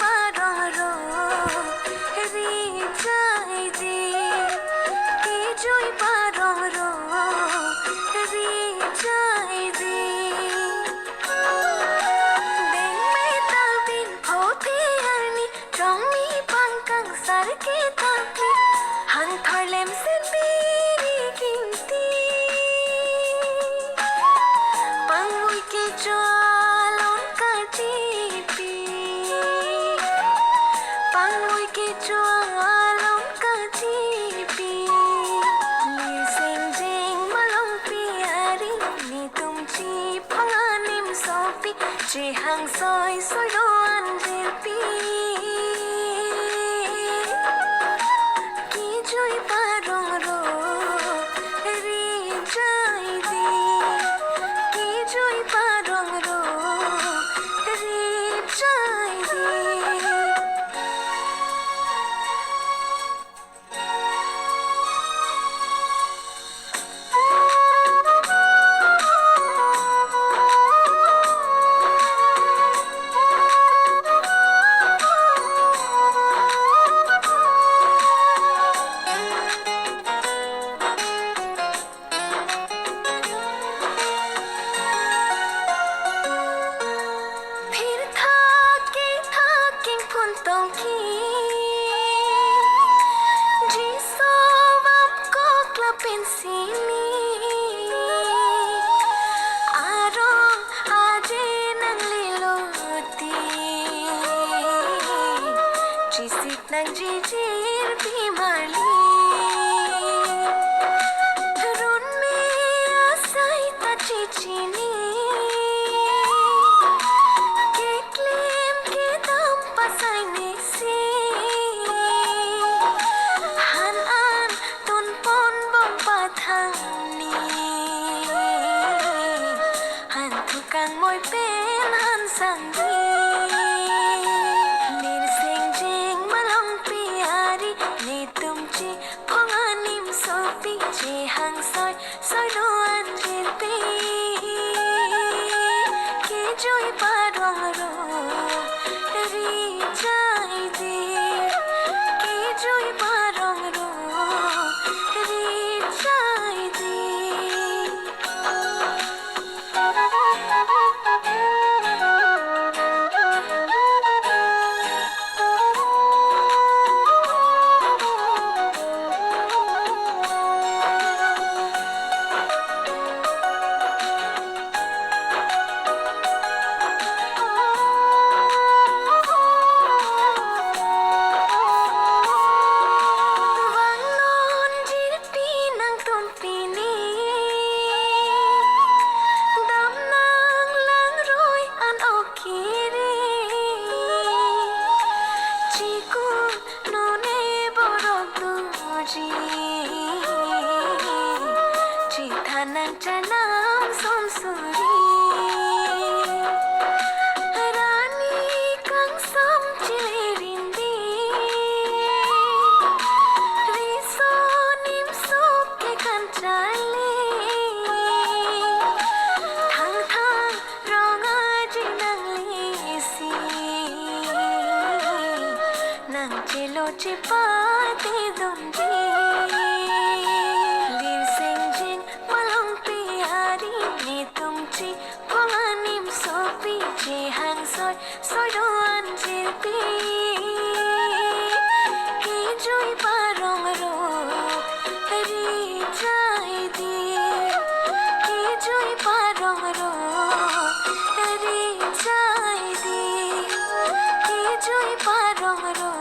pararo ri jai di ki joi pararo ri jai di deng me tabin photi arni trongmi pangkang sarke thakni han tharlem sen biri kinti pangui ke chalon ka chipi pangui ke chalon ka chipi ni sing jing malong piari ni tum chi phanganim sopi chi hang soi soi do anjil pi ki joi parong ro ri jai di ki joi parong ro ri jai di फिर थाके कुंतों की जिसो हमको क्लबिन सीनी आरो आजे नंगली लोती जिसित नंग जिजिर बीमाली run में आसाई ता चिचिनी ke claim ke dam pasai ni si han an ton pon bom pathang ni han tukang moi pen han sang di nir sing jing malong piari ni tum chi phong anim so pi chi hang soi soi do anjil pi ki joi parong ro ri jai di ki joi parong ro ri jai di Wangon jir pinang tumpini dam nang lang roi an okiri chiku no ne borok duji chithanang chanam somsuri rani kang sam chilirindi riso nim sup ke kan chali thang thang ronga jinang lisi nang chelo chipati dumji lir sing jing malong piari ni tum chi phanganim sopi chi hang soi soi do anjil pi ki joi parong ro ri jai di ki joi parong ro ri jai di ki joi parong ro